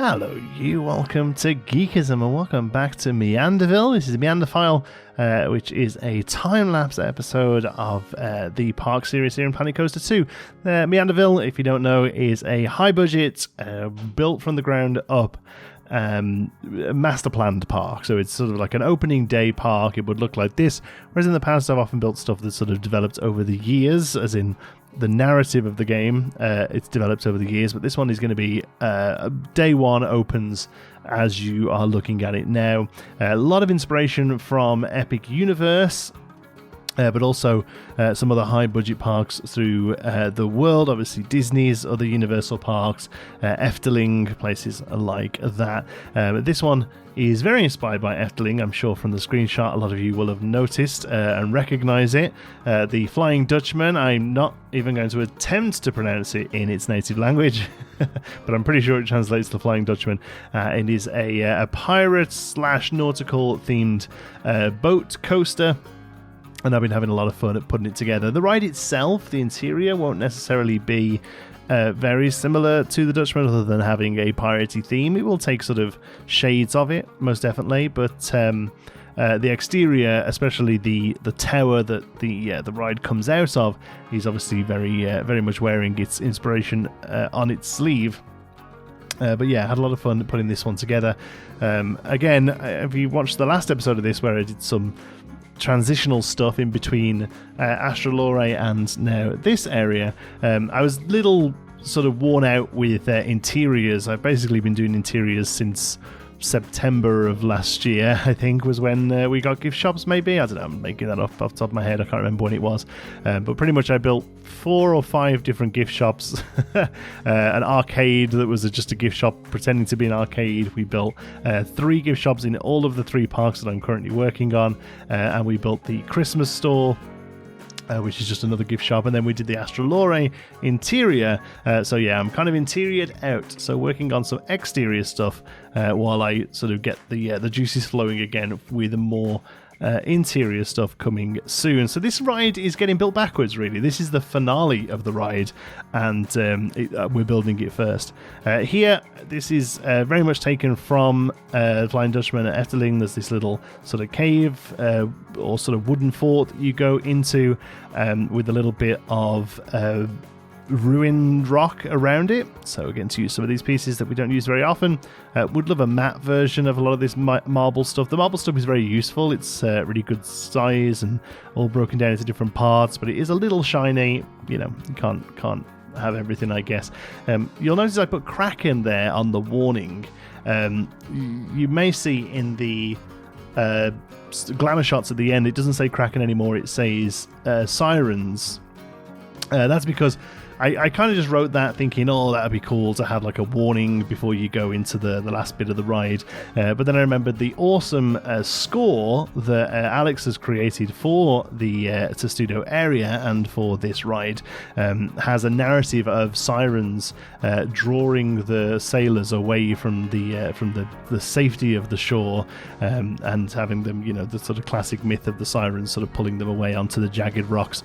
Hello you, welcome to Geekism and welcome back to Meanderville. This is Meanderfile, which is a time-lapse episode of the Park series here in Planet Coaster 2. Meanderville, if you don't know, is a high-budget, built from the ground up master planned park. So it's sort of like an opening day park. It would look like this, whereas in the past I've often built stuff that's sort of developed over the years, as in the narrative of the game, it's developed over the years, but this one is going to be day one opens as you are looking at it now. A lot of inspiration from Epic Universe, but also some other high-budget parks through the world. Obviously, Disney's other Universal parks, Efteling, places like that. This one is very inspired by Efteling. I'm sure from the screenshot a lot of you will have noticed and recognise it. The Flying Dutchman, I'm not even going to attempt to pronounce it in its native language, but I'm pretty sure it translates to Flying Dutchman. It is a pirate/nautical themed boat coaster, and I've been having a lot of fun at putting it together. The ride itself, the interior, won't necessarily be very similar to the Dutchman, other than having a piratey theme. It will take sort of shades of it, most definitely, but the exterior, especially the tower that the ride comes out of, is obviously very much wearing its inspiration on its sleeve. But yeah, I had a lot of fun putting this one together. Again, if you watched the last episode of this, where I did some transitional stuff in between Astralore and now this area, I was little sort of worn out with interiors. I've basically been doing interiors since September of last year, I think, was when we got gift shops, maybe. I don't know, I'm making that up off the top of my head, I can't remember when it was, but pretty much I built 4 or 5 different gift shops. An arcade that was just a gift shop pretending to be an arcade. We built 3 gift shops in all of the 3 parks that I'm currently working on, and we built the Christmas store, which is just another gift shop, and then we did the Astralore interior. So yeah, I'm kind of interiored out, so working on some exterior stuff while I sort of get the juices flowing again with more interior stuff coming soon. So this ride is getting built backwards, really. This is the finale of the ride, and we're building it first. Here, this is very much taken from Flying Dutchman at Efteling. There's this little sort of cave or sort of wooden fort that you go into with a little bit of ruined rock around it, so we're getting to use some of these pieces that we don't use very often. Would love a matte version of a lot of this marble stuff. The marble stuff is very useful. It's really good size and all broken down into different parts, but it is a little shiny. You know, you can't have everything, I guess. You'll notice I put Kraken there on the warning. You may see in the glamour shots at the end, it doesn't say Kraken anymore, it says sirens. That's because I kind of just wrote that thinking, oh, that would be cool to have like a warning before you go into the last bit of the ride. But then I remembered the awesome score that Alex has created for the Testudo area and for this ride has a narrative of sirens drawing the sailors away from the safety of the shore, and having them, you know, the sort of classic myth of the sirens sort of pulling them away onto the jagged rocks.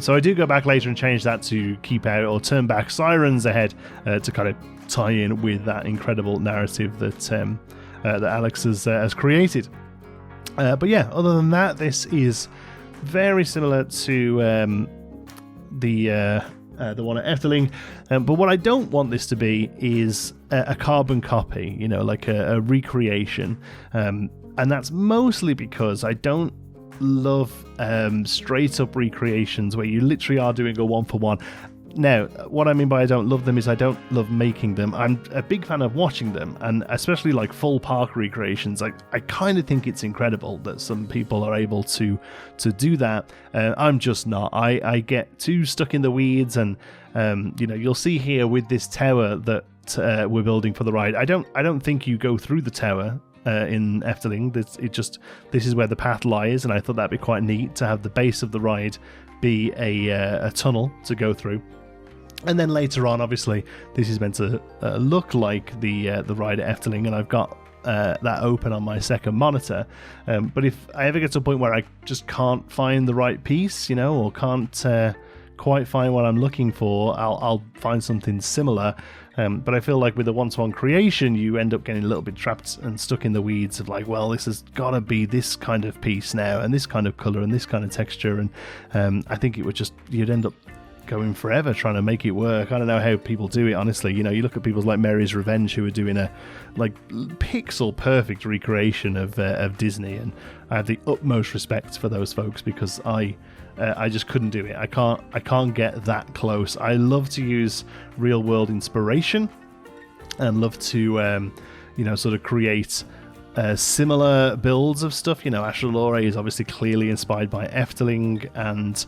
So I do go back later and change that to keep out or turn back sirens ahead to kind of tie in with that incredible narrative that Alex has created. But yeah, other than that, this is very similar to the one at Efteling. But what I don't want this to be is a carbon copy, you know, like a recreation. And that's mostly because I don't love straight up recreations where you literally are doing a one-for-one. Now, what I mean by I don't love them is I don't love making them. I'm a big fan of watching them, and especially like full park recreations. I kind of think it's incredible that some people are able to do that. I'm just not. I get too stuck in the weeds, and you know, you'll see here with this tower that we're building for the ride. I don't think you go through the tower in Efteling. This is where the path lies, and I thought that'd be quite neat to have the base of the ride be a tunnel to go through. And then later on, obviously, this is meant to look like the ride at Efteling, and I've got that open on my second monitor. But if I ever get to a point where I just can't find the right piece, you know, or can't quite find what I'm looking for, I'll find something similar. But I feel like with the one-to-one creation, you end up getting a little bit trapped and stuck in the weeds of like, well, this has got to be this kind of piece now, and this kind of color, and this kind of texture, and I think you'd end up going forever trying to make it work. I don't know how people do it, honestly. You look at people like Mary's Revenge who are doing a like pixel perfect recreation of Disney, and I have the utmost respect for those folks because I just couldn't do it. I can't get that close. I love to use real world inspiration and love to sort of create similar builds of stuff. Astral Lore is obviously clearly inspired by Efteling and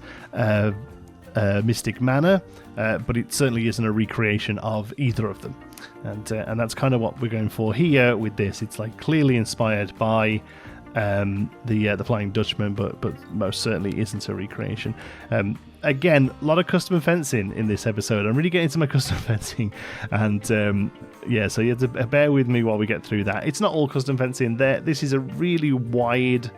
Mystic Manor, but it certainly isn't a recreation of either of them, and that's kind of what we're going for here with this. It's like clearly inspired by the Flying Dutchman, but most certainly isn't a recreation. Again, a lot of custom fencing in this episode. I'm really getting into my custom fencing, and so you have to bear with me while we get through that. It's not all custom fencing there. This is a really wide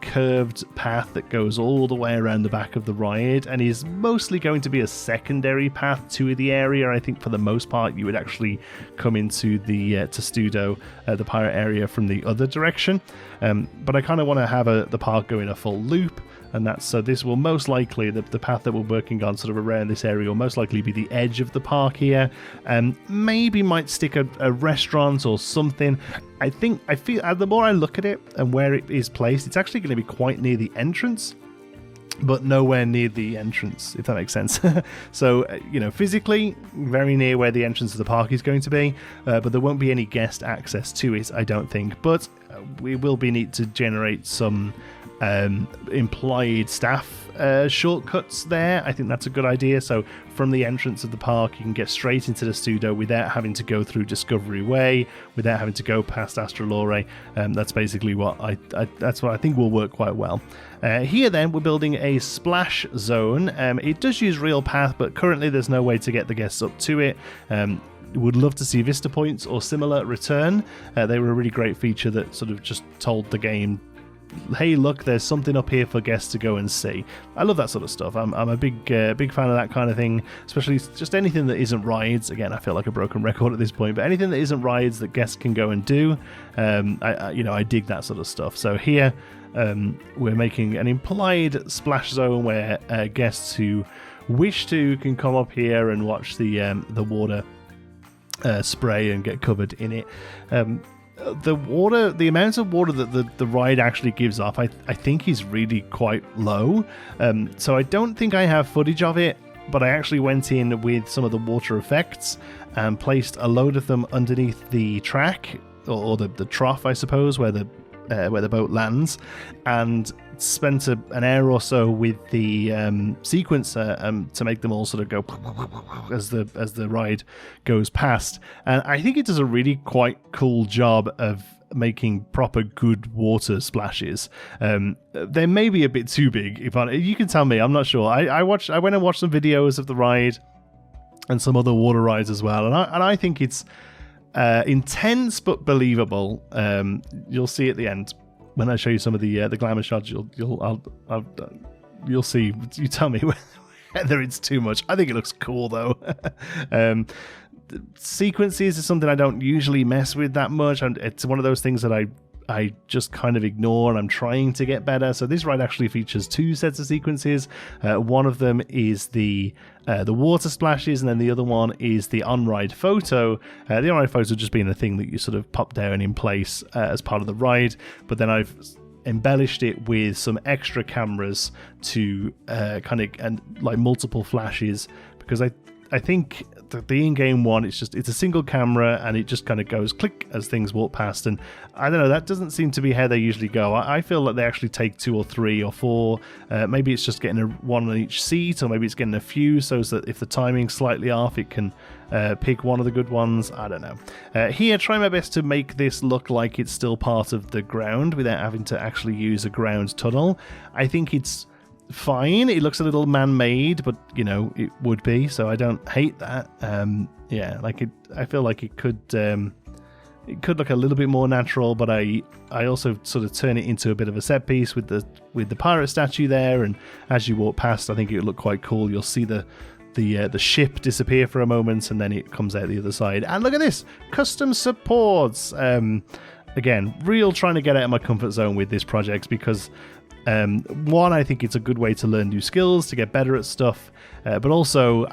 curved path that goes all the way around the back of the ride and is mostly going to be a secondary path to the area. I think for the most part you would actually come into the Testudo, the pirate area, from the other direction, but I kind of want to have the park go in a full loop, and that's so this will most likely, the path that we're working on sort of around this area will most likely be the edge of the park here, and maybe might stick a restaurant or something. I feel the more I look at it and where it is placed, it's actually going to be quite near the entrance, but nowhere near the entrance, if that makes sense. So, physically very near where the entrance of the park is going to be, but there won't be any guest access to it, I don't think. But we will be need to generate some implied staff shortcuts there. I think that's a good idea. So from the entrance of the park you can get straight into the Testudo without having to go through Discovery Way, without having to go past Astral Lore. That's basically what that's what I think will work quite well. Here then we're building a splash zone. It does use real path, but currently there's no way to get the guests up to it. Would love to see Vista Points or similar return. They were a really great feature that sort of just told the game, hey, look, there's something up here for guests to go and see. I love that sort of stuff. I'm a big fan of that kind of thing, especially just anything that isn't rides. Again, I feel like a broken record at this point, but anything that isn't rides that guests can go and do, I dig that sort of stuff. So here we're making an implied splash zone where guests who wish to can come up here and watch the water spray and get covered in it. The amount of water that the ride actually gives off, I think is really quite low. So I don't think I have footage of it, but I actually went in with some of the water effects and placed a load of them underneath the track or the trough, I suppose, where the boat lands, and spent an hour or so with the sequencer to make them all sort of go as the ride goes past. And I think it does a really quite cool job of making proper good water splashes. They may be a bit too big. You can tell me. I'm not sure. I went and watched some videos of the ride and some other water rides as well, and I think it's intense but believable. You'll see at the end when I show you some of the glamour shots. You'll see. You tell me whether it's too much. I think it looks cool though. Sequences is something I don't usually mess with that much, and it's one of those things that I just kind of ignore, and I'm trying to get better. So this ride actually features two sets of sequences. One of them is the water splashes, and then the other one is the on-ride photo. The on-ride photo just being a thing that you sort of pop down in place as part of the ride, but then I've embellished it with some extra cameras to and like multiple flashes, because I think the in-game one, it's a single camera and it just kind of goes click as things walk past, and I don't know, that doesn't seem to be how they usually go. I feel like they actually take 2 or 3 or 4. Maybe it's just getting one on each seat, or maybe it's getting a few so that if the timing's slightly off, it can pick one of the good ones. I don't know. Here, try my best to make this look like it's still part of the ground without having to actually use a ground tunnel. I think it's fine. It looks a little man-made, but it would be, so I don't hate that. I feel like it could look a little bit more natural, but I also sort of turn it into a bit of a set piece with the pirate statue there, and as you walk past, I think it would look quite cool. You'll see the the ship disappear for a moment, and then it comes out the other side. And look at this, custom supports. Again, real trying to get out of my comfort zone with this project because one, I think it's a good way to learn new skills, to get better at stuff, but also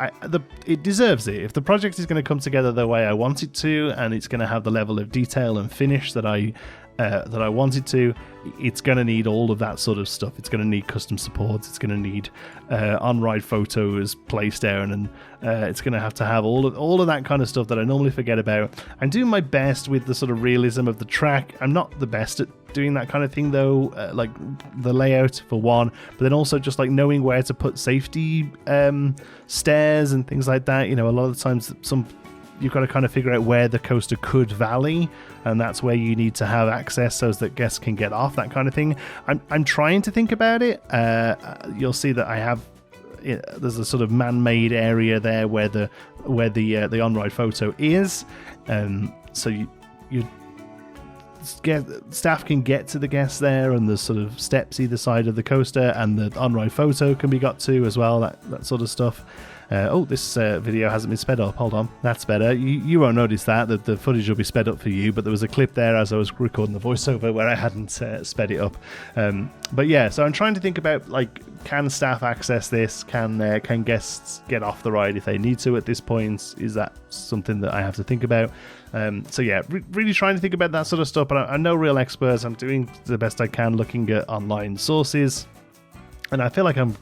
it deserves it. If the project is going to come together the way I want it to, and it's going to have the level of detail and finish that I want it to, it's going to need all of that sort of stuff. It's going to need custom supports. It's going to need on-ride photos, place down, and it's going to have all of that kind of stuff that I normally forget about. I'm doing my best with the sort of realism of the track. I'm not the best at doing that kind of thing though, like the layout for one, but then also just like knowing where to put safety stairs and things like that. You know, a lot of the times you've got to kind of figure out where the coaster could valley, and that's where you need to have access so that guests can get off, that kind of thing. I'm trying to think about it. You'll see that I have there's a sort of man-made area there where the on-ride photo is, so you staff can get to the guests there, and there's sort of steps either side of the coaster, and the on-ride photo can be got to as well, that sort of stuff. This video hasn't been sped up. Hold on, that's better. You won't notice that the footage will be sped up for you, but there was a clip there as I was recording the voiceover where I hadn't sped it up. But yeah, so I'm trying to think about, like, can staff access this? Can guests get off the ride if they need to at this point? Is that something that I have to think about? So yeah, really trying to think about that sort of stuff, but I'm no real expert. I'm doing the best I can looking at online sources, and I feel like I'm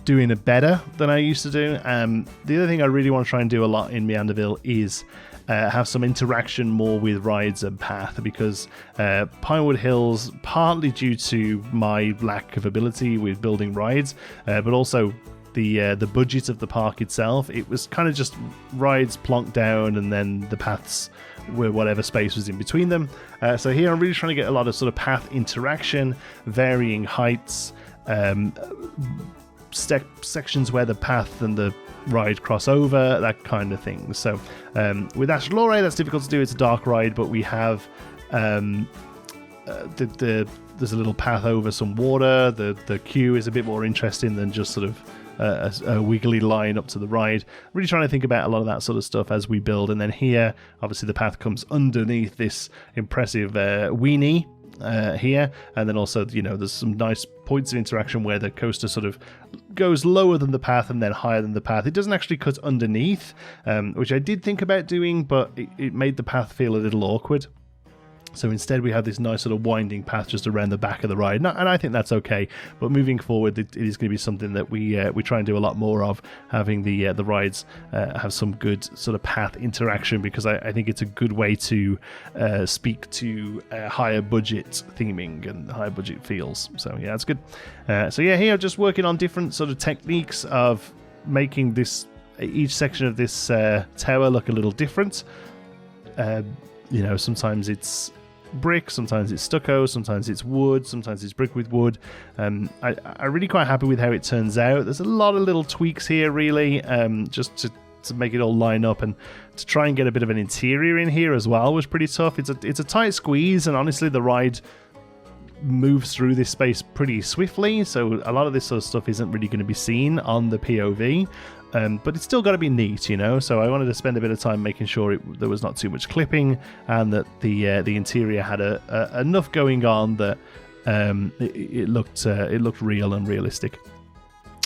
doing it better than I used to do. The other thing I really want to try and do a lot in Meanderville is have some interaction more with rides and path, because Pinewood Hills, partly due to my lack of ability with building rides, but also the budget of the park itself, it was kind of just rides plonked down and then the paths were whatever space was in between them. So here I'm really trying to get a lot of sort of path interaction, varying heights, sections where the path and the ride cross over, that kind of thing. So with Astral Lore, that's difficult to do. It's a dark ride, but we have there's a little path over some water. The queue is a bit more interesting than just sort of a wiggly line up to the ride. Really trying to think about a lot of that sort of stuff as we build. And then here, obviously the path comes underneath this impressive weenie here, and then also, you know, there's some nice points of interaction where the coaster sort of goes lower than the path and then higher than the path. It doesn't actually cut underneath, which I did think about doing, but it made the path feel a little awkward. So instead we have this nice sort of winding path just around the back of the ride, and I think that's okay. But moving forward, it is going to be something that we try and do a lot more of, having the rides have some good sort of path interaction, because I think it's a good way to speak to higher budget theming and higher budget feels. So yeah, that's good. So yeah, here I'm just working on different sort of techniques of making each section of this tower look a little different. You know, sometimes it's brick, sometimes it's stucco, sometimes it's wood, sometimes it's brick with wood. I'm really quite happy with how it turns out. There's a lot of little tweaks here, really, just to make it all line up, and to try and get a bit of an interior in here as well was pretty tough. It's a tight squeeze, and honestly the ride moves through this space pretty swiftly, so a lot of this sort of stuff isn't really going to be seen on the POV. But it's still got to be neat, you know, so I wanted to spend a bit of time making sure there was not too much clipping, and that the interior had enough going on that it looked real and realistic.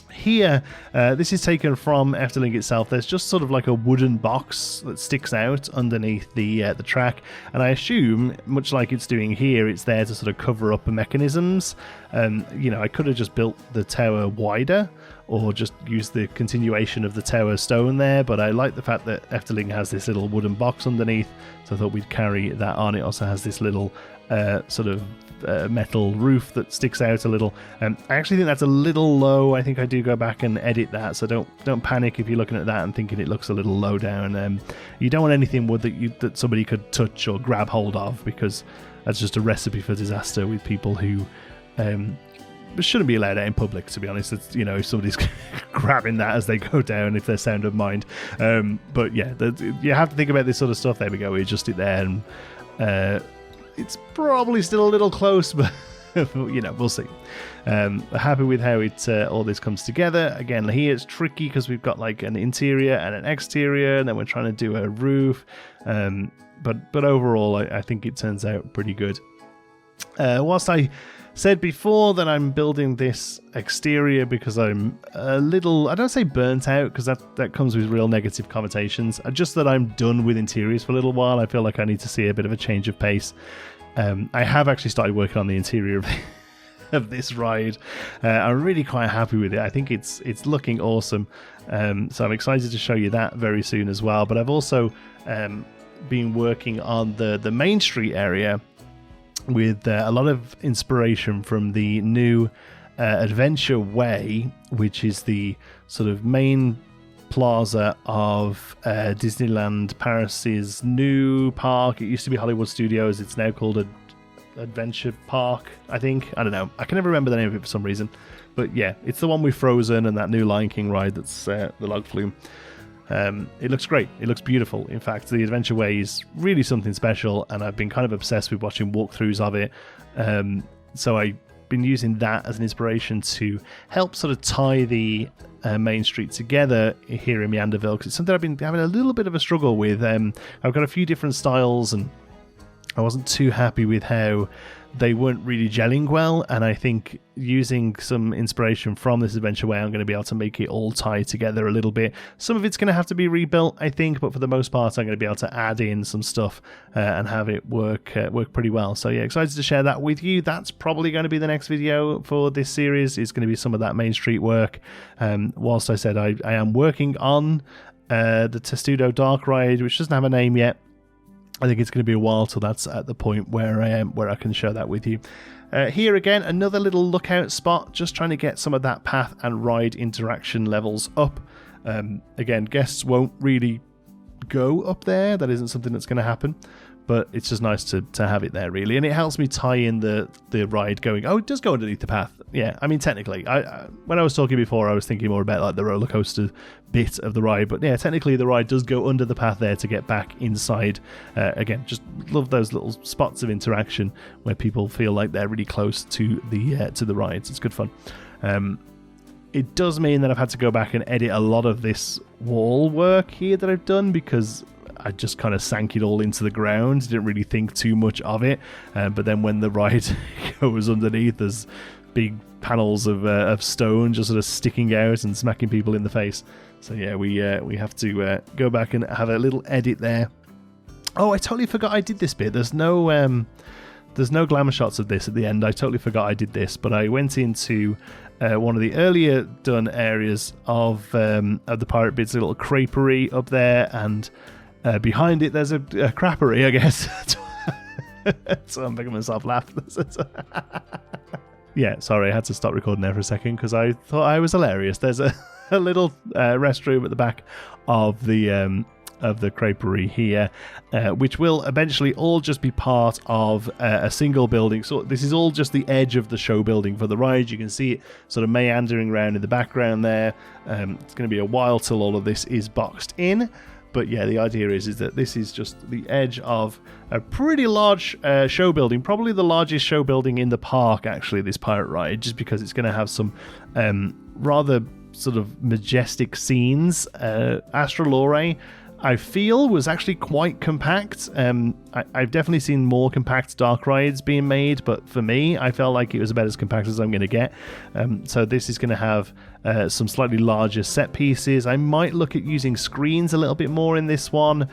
Here, this is taken from Efteling itself. There's just sort of like a wooden box that sticks out underneath the track, and I assume, much like it's doing here, it's there to sort of cover up the mechanisms. You know, I could have just built the tower wider, or just use the continuation of the tower stone there, but I like the fact that Efteling has this little wooden box underneath, so I thought we'd carry that on. It also has this little sort of metal roof that sticks out a little. I actually think that's a little low. I think I do go back and edit that, so don't panic if you're looking at that and thinking it looks a little low down. You don't want anything wood that somebody could touch or grab hold of, because that's just a recipe for disaster with people who shouldn't be allowed out in public, to be honest. It's, you know, if somebody's grabbing that as they go down, if they're sound of mind. But yeah, you have to think about this sort of stuff. There we go, we adjust it there, and it's probably still a little close, but We'll see. Happy with how it all this comes together. Again, here it's tricky because we've got like an interior and an exterior, and then we're trying to do a roof. But overall, I think it turns out pretty good. Whilst I said before that I'm building this exterior because I'm a little, I don't say burnt out, because that comes with real negative connotations, just that I'm done with interiors for a little while. I feel like I need to see a bit of a change of pace. I have actually started working on the interior of this ride. I'm really quite happy with it. I think it's looking awesome. So I'm excited to show you that very soon as well. But I've also been working on the Main Street area with a lot of inspiration from the new Adventure Way, which is the sort of main plaza of Disneyland Paris's new park. It used to be Hollywood Studios. It's now called Adventure Park, I think. I don't know. I can never remember the name of it for some reason. But yeah, it's the one with Frozen and that new Lion King ride that's the log flume. It looks great. It looks beautiful. In fact, the Adventure Way is really something special, and I've been kind of obsessed with watching walkthroughs of it. So I've been using that as an inspiration to help sort of tie the Main Street together here in Meanderville, because it's something I've been having a little bit of a struggle with. I've got a few different styles, and I wasn't too happy with how they weren't really gelling well, and I think using some inspiration from this Adventure Way, I'm going to be able to make it all tie together a little bit. Some of it's going to have to be rebuilt, I think, but for the most part, I'm going to be able to add in some stuff and have it work pretty well. So yeah, excited to share that with you. That's probably going to be the next video for this series. It's going to be some of that Main Street work. Whilst I said I am working on the Testudo Dark Ride, which doesn't have a name yet. I think it's going to be a while till that's at the point where I can share that with you. Here again, another little lookout spot, just trying to get some of that path and ride interaction levels up. Again, guests won't really go up there. That isn't something that's going to happen. But it's just nice to have it there, really. And it helps me tie in the ride going, oh, it does go underneath the path. Yeah, I mean, technically. When I was talking before, I was thinking more about like the roller coaster bit of the ride. But yeah, technically the ride does go under the path there to get back inside. Again, just love those little spots of interaction where people feel like they're really close to the rides. It's good fun. It does mean that I've had to go back and edit a lot of this wall work here that I've done, because I just kind of sank it all into the ground. Didn't really think too much of it. But then when the ride goes underneath, there's big panels of stone just sort of sticking out and smacking people in the face. So yeah, we have to go back and have a little edit there. Oh, I totally forgot I did this bit. There's no glamour shots of this at the end. I totally forgot I did this, but I went into one of the earlier done areas of the pirate bits, a little creperie up there, and behind it there's a crappery, I guess. So I'm making myself laugh. Yeah, sorry, I had to stop recording there for a second because I thought I was hilarious. There's a little restroom at the back of the creperie here, which will eventually all just be part of a single building. So this is all just the edge of the show building for the ride. You can see it sort of meandering around in the background there. It's going to be a while till all of this is boxed in. But yeah, the idea is that this is just the edge of a pretty large show building, probably the largest show building in the park, actually, this pirate ride, just because it's going to have some rather sort of majestic scenes. Astralore, I feel, was actually quite compact. I've definitely seen more compact dark rides being made, but for me, I felt like it was about as compact as I'm going to get. So this is going to have some slightly larger set pieces. I might look at using screens a little bit more in this one,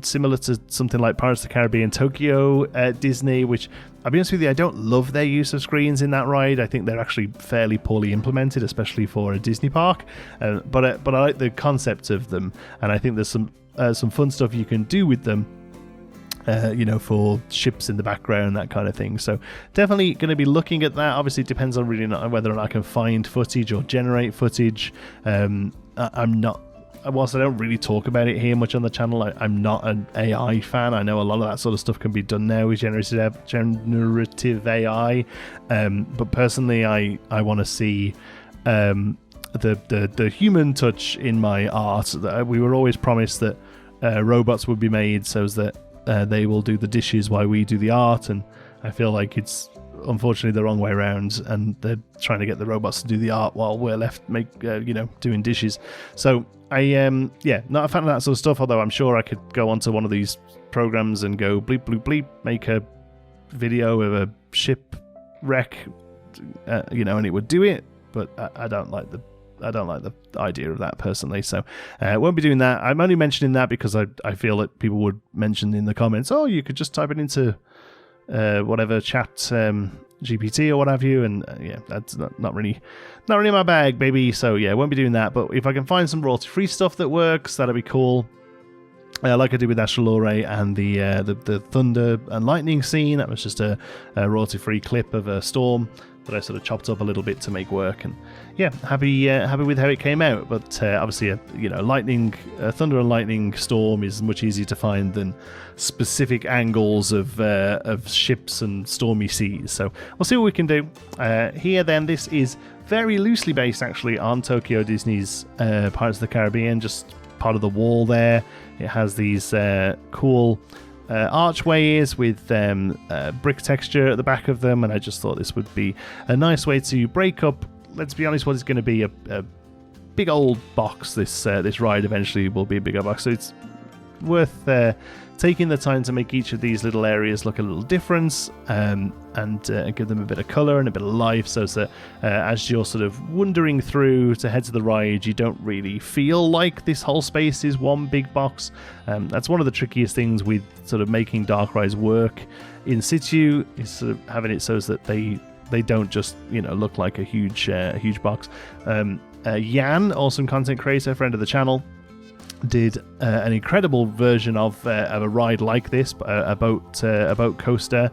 similar to something like Pirates of the Caribbean Tokyo Disney, which, I'll be honest with you, I don't love their use of screens in that ride. I think they're actually fairly poorly implemented, especially for a Disney park. But I like the concept of them, and I think there's some fun stuff you can do with them. For ships in the background, that kind of thing. So definitely going to be looking at that. Obviously, it depends on really not whether or not I can find footage or generate footage. I'm not, whilst I don't really talk about it here much on the channel, I'm not an AI fan. I know a lot of that sort of stuff can be done now with generative AI. But personally, I want to see the human touch in my art. We were always promised that robots would be made so that they will do the dishes while we do the art, and I feel like it's unfortunately the wrong way around, and they're trying to get the robots to do the art while we're left doing dishes. So I not a fan of that sort of stuff, although I'm sure I could go onto one of these programs and go bleep bleep bleep, make a video of a ship wreck, and it would do it. But I don't like the idea of that personally, so I won't be doing that. I'm only mentioning that because I feel that people would mention in the comments, oh, you could just type it into whatever chat GPT or what have you, and that's not really my bag, baby. So I won't be doing that. But if I can find some royalty-free stuff that works, that'd be cool. Like I did with Astral and the thunder and lightning scene. That was just a royalty-free clip of a storm that I sort of chopped up a little bit to make work, and happy with how it came out. But obviously, a thunder and lightning storm is much easier to find than specific angles of ships and stormy seas. So we'll see what we can do here. Then this is very loosely based actually on Tokyo Disney's Pirates of the Caribbean, just part of the wall there. It has these cool archways with brick texture at the back of them, and I just thought this would be a nice way to break up, let's be honest, what is going to be a big old box. This ride eventually will be a bigger box, so it's worth taking the time to make each of these little areas look a little different, and give them a bit of colour and a bit of life, so that as you're sort of wandering through to head to the ride, you don't really feel like this whole space is one big box. That's one of the trickiest things with sort of making dark rides work in situ, is sort of having it so that they don't just look like a huge box. Jan, awesome content creator, friend of the channel, did an incredible version of a ride like this, a boat coaster,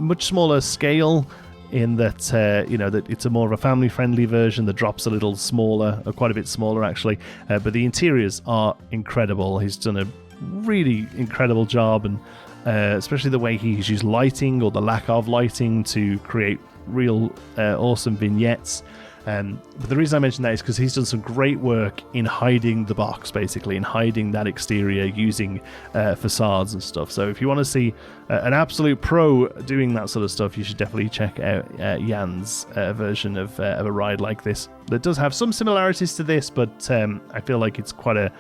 much smaller scale in that that it's a more of a family-friendly version. The drop's a little smaller, quite a bit smaller actually, but the interiors are incredible. He's done a really incredible job, and especially the way he's used lighting, or the lack of lighting, to create real awesome vignettes. But the reason I mention that is because he's done some great work in hiding the box, basically, in hiding that exterior using facades and stuff. So if you want to see an absolute pro doing that sort of stuff, you should definitely check out Jan's version of a ride like this. That does have some similarities to this, but I feel like it's quite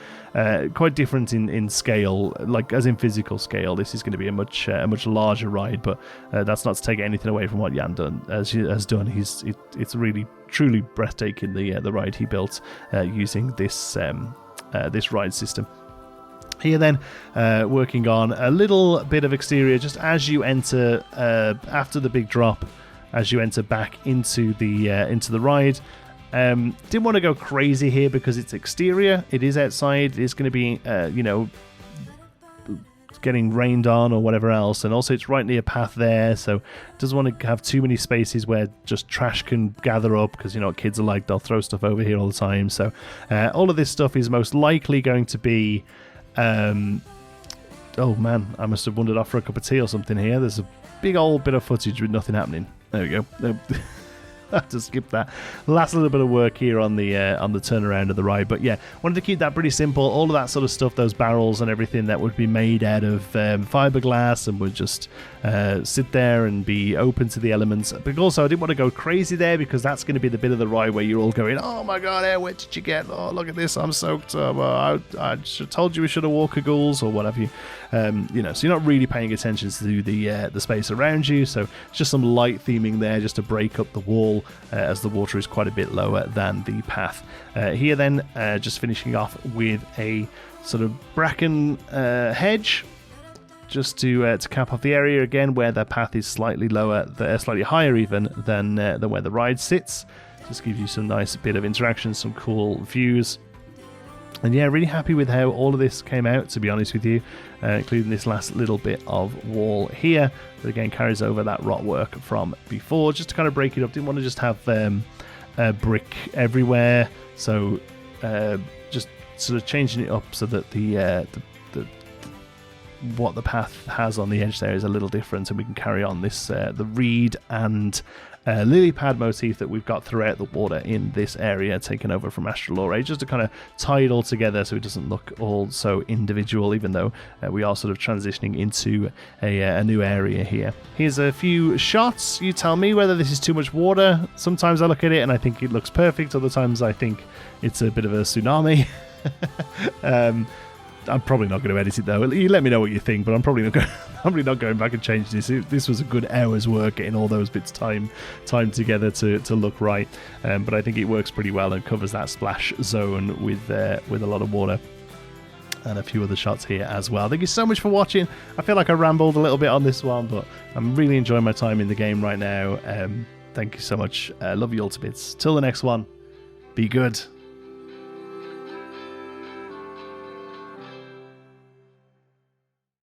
different in scale, like as in physical scale. This is going to be a much larger ride, but that's not to take anything away from what Jan has done. It's really truly breathtaking, the ride he built using this ride system. Here then, working on a little bit of exterior just as you enter after the big drop, as you enter back into the ride. Didn't want to go crazy here because it's exterior. It is outside. It's going to be getting rained on or whatever else, and also it's right near a path there, so it doesn't want to have too many spaces where just trash can gather up, because what kids are like, they'll throw stuff over here all the time. So all of this stuff is most likely going to be oh man, I must have wandered off for a cup of tea or something here. There's a big old bit of footage with nothing happening. There we go. I have to skip that last little bit of work here on the turnaround of the ride. But wanted to keep that pretty simple. All of that sort of stuff, those barrels and everything, that would be made out of fiberglass and would just sit there and be open to the elements. But also, I didn't want to go crazy there, because that's going to be the bit of the ride where you're all going, oh my god, where did you get? Oh, look at this, I'm soaked. Well, I told you we should have walked ghouls or what have you. So you're not really paying attention to the space around you. So it's just some light theming there, just to break up the wall, as the water is quite a bit lower than the path. Here then, just finishing off with a sort of bracken hedge, just to cap off the area again where the path is slightly lower, slightly higher even than where the ride sits. Just give you some nice bit of interaction, some cool views. And really happy with how all of this came out, to be honest with you, including this last little bit of wall here that again carries over that rot work from before, just to kind of break it up. Didn't want to just have brick everywhere, so just sort of changing it up so that the what the path has on the edge there is a little different, and we can carry on this the reed and lily pad motif that we've got throughout the water in this area, taken over from Astralore, just to kind of tie it all together so it doesn't look all so individual, even though we are sort of transitioning into a new area here. Here's a few shots. You tell me whether this is too much water. Sometimes I look at it and I think it looks perfect. Other times I think it's a bit of a tsunami. I'm probably not going to edit it though. You let me know what you think, but I'm probably not going back and change this. This was a good hour's work getting all those bits time together to look right. But I think it works pretty well and covers that splash zone with a lot of water. And a few other shots here as well. Thank you so much for watching. I feel like I rambled a little bit on this one, but I'm really enjoying my time in the game right now. Thank you so much. Love you all to bits. Till the next one, be good.